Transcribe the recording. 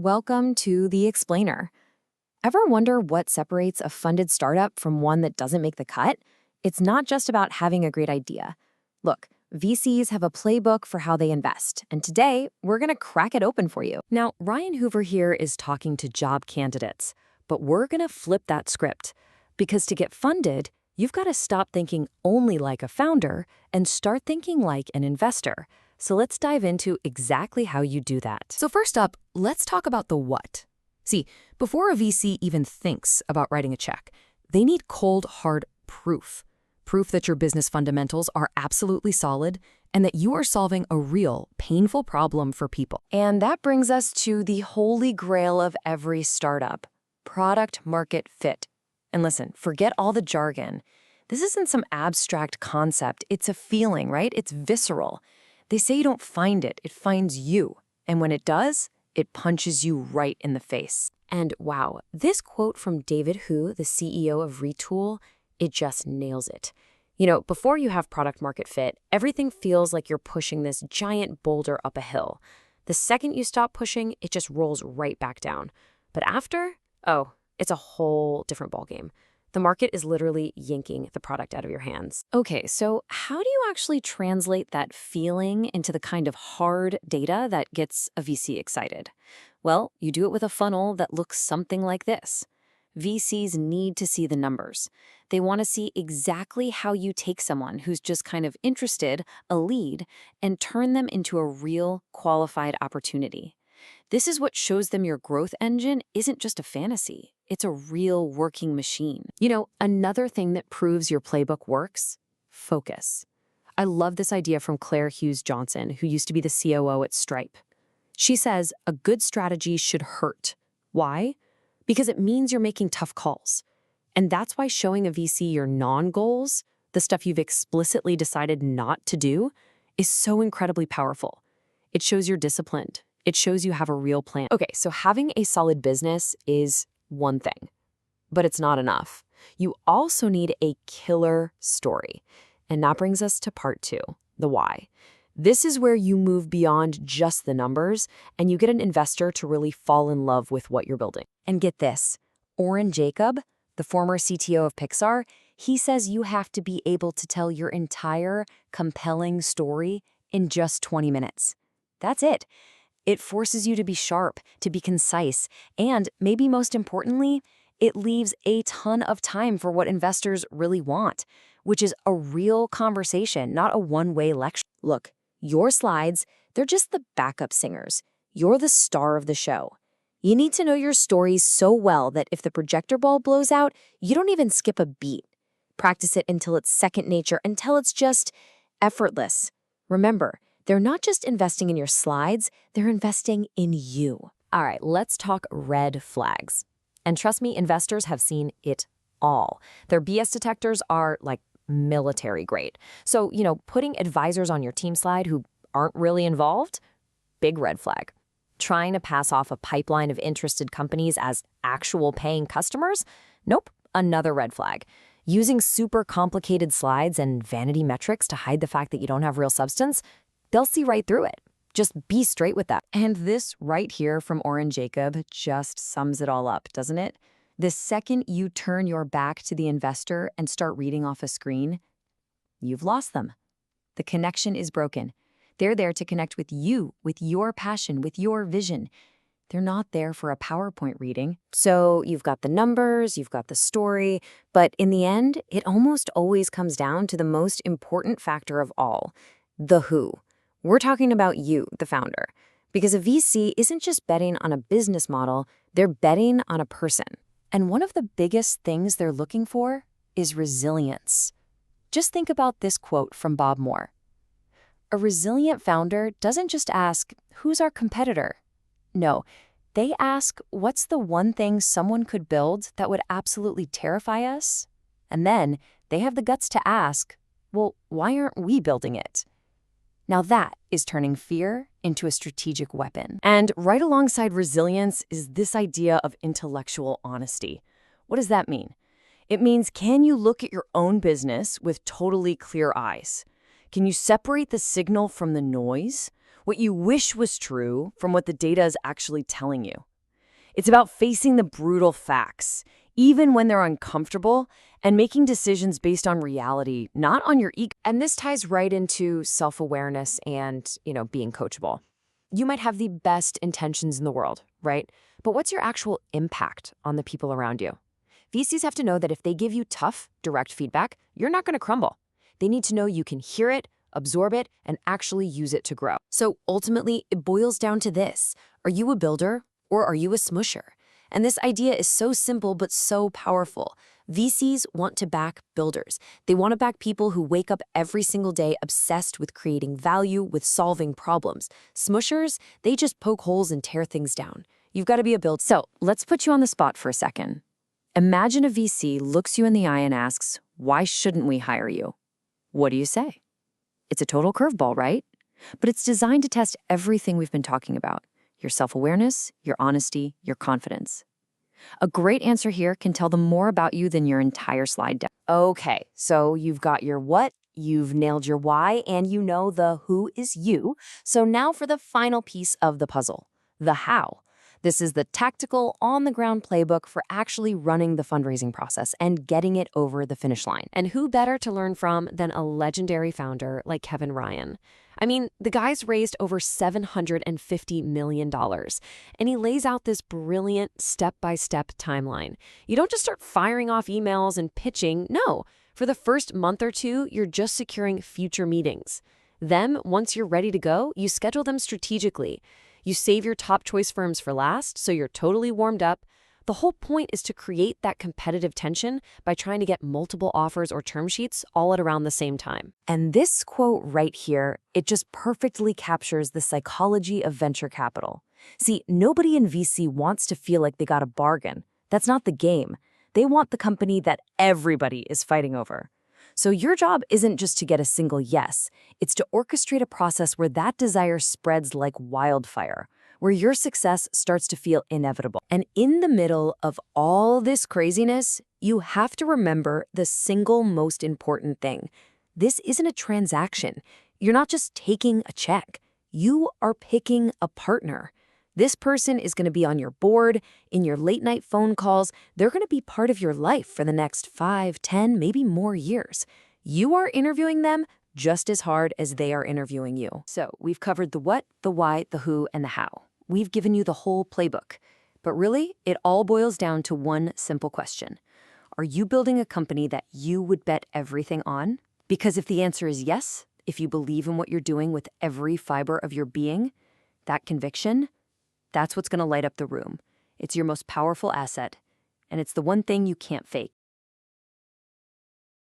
Welcome to The Explainer. Ever wonder what separates a funded startup from one that doesn't make the cut? It's not just about having a great idea. Look, VCs have a playbook for how they invest, and today we're going to crack it open for you. Now, Ryan Hoover here is talking to job candidates, but we're going to flip that script. Because to get funded, you've got to stop thinking only like a founder and start thinking like an investor. So let's dive into exactly how you do that. So first up, let's talk about the what. See, before a VC even thinks about writing a check, they need cold, hard proof. Proof that your business fundamentals are absolutely solid and that you are solving a real, painful problem for people. And that brings us to the holy grail of every startup, product market fit. And listen, forget all the jargon. This isn't some abstract concept. It's a feeling, right? It's visceral. They say you don't find it, it finds you. And when it does, it punches you right in the face. And wow, this quote from David Hu, the CEO of Retool, it just nails it. You know, before you have product market fit, everything feels like you're pushing this giant boulder up a hill. The second you stop pushing, it just rolls right back down. But after, oh, it's a whole different ballgame. The market is literally yanking the product out of your hands. Okay, so how do you actually translate that feeling into the kind of hard data that gets a VC excited? Well, you do it with a funnel that looks something like this. VCs need to see the numbers. They want to see exactly how you take someone who's just kind of interested, a lead, and turn them into a real qualified opportunity. This is what shows them your growth engine isn't just a fantasy. It's a real working machine. You know, another thing that proves your playbook works? Focus. I love this idea from Claire Hughes Johnson, who used to be the COO at Stripe. She says a good strategy should hurt. Why? Because it means you're making tough calls. And that's why showing a VC your non-goals, the stuff you've explicitly decided not to do, is so incredibly powerful. It shows you're disciplined. It shows you have a real plan. Okay, so having a solid business is one thing, but it's not enough. You also need a killer story. And that brings us to part 2, the why. This is where you move beyond just the numbers and you get an investor to really fall in love with what you're building. And get this, Oren Jacob, the former CTO of Pixar, he says you have to be able to tell your entire compelling story in just 20 minutes. That's it. It forces you to be sharp, to be concise, and maybe most importantly, it leaves a ton of time for what investors really want, which is a real conversation, not a one-way lecture. Look, your slides, they're just the backup singers. You're the star of the show. You need to know your stories so well that if the projector bulb blows out, you don't even skip a beat. Practice it until it's second nature, until it's just effortless. Remember, they're not just investing in your slides, they're investing in you. All right, let's talk red flags. And trust me, investors have seen it all. Their BS detectors are like military grade. So, you know, putting advisors on your team slide who aren't really involved, big red flag. Trying to pass off a pipeline of interested companies as actual paying customers? Nope, another red flag. Using super complicated slides and vanity metrics to hide the fact that you don't have real substance? They'll see right through it. Just be straight with that. And this right here from Oren Jacob just sums it all up, doesn't it? The second you turn your back to the investor and start reading off a screen, you've lost them. The connection is broken. They're there to connect with you, with your passion, with your vision. They're not there for a PowerPoint reading. So you've got the numbers, you've got the story, but in the end, it almost always comes down to the most important factor of all, the who. We're talking about you, the founder, because a VC isn't just betting on a business model, they're betting on a person. And one of the biggest things they're looking for is resilience. Just think about this quote from Bob Moore. A resilient founder doesn't just ask, who's our competitor? No, they ask, what's the one thing someone could build that would absolutely terrify us? And then they have the guts to ask, well, why aren't we building it? Now that is turning fear into a strategic weapon. And right alongside resilience is this idea of intellectual honesty. What does that mean? It means, can you look at your own business with totally clear eyes? Can you separate the signal from the noise? what you wish was true from what the data is actually telling you. It's about facing the brutal facts, even when they're uncomfortable, and making decisions based on reality, not on your ego. And this ties right into self-awareness and, being coachable. You might have the best intentions in the world, right? But what's your actual impact on the people around you? VCs have to know that if they give you tough, direct feedback, you're not going to crumble. They need to know you can hear it, absorb it, and actually use it to grow. So ultimately, it boils down to this. Are you a builder or are you a smusher? And this idea is so simple but so powerful. VCs want to back builders. They want to back people who wake up every single day obsessed with creating value, with solving problems. Smushers, they just poke holes and tear things down. You've got to be a builder. So let's put you on the spot for a second. Imagine a VC looks you in the eye and asks, "Why shouldn't we hire you?" What do you say? It's a total curveball, right? But it's designed to test everything we've been talking about: your self-awareness, your honesty, your confidence. A great answer here can tell them more about you than your entire slide deck. Okay, so you've got your what, you've nailed your why, and you know the who is you. So now for the final piece of the puzzle, the how. This is the tactical, on-the-ground playbook for actually running the fundraising process and getting it over the finish line. And who better to learn from than a legendary founder like Kevin Ryan? I mean, the guy's raised over $750 million, and he lays out this brilliant step-by-step timeline. You don't just start firing off emails and pitching. No, for the first month or two, you're just securing future meetings. Then, once you're ready to go, you schedule them strategically. You save your top choice firms for last, so you're totally warmed up. The whole point is to create that competitive tension by trying to get multiple offers or term sheets all at around the same time. And this quote right here, it just perfectly captures the psychology of venture capital. See, nobody in VC wants to feel like they got a bargain. That's not the game. They want the company that everybody is fighting over. So your job isn't just to get a single yes. It's to orchestrate a process where that desire spreads like wildfire, where your success starts to feel inevitable. And in the middle of all this craziness, you have to remember the single most important thing. This isn't a transaction. You're not just taking a check. You are picking a partner. This person is going to be on your board, in your late-night phone calls. They're going to be part of your life for the next 5, 10, maybe more years. You are interviewing them just as hard as they are interviewing you. So we've covered the what, the why, the who, and the how. We've given you the whole playbook. But really, it all boils down to one simple question. Are you building a company that you would bet everything on? Because if the answer is yes, if you believe in what you're doing with every fiber of your being, that conviction, that's what's going to light up the room. It's your most powerful asset, and it's the one thing you can't fake.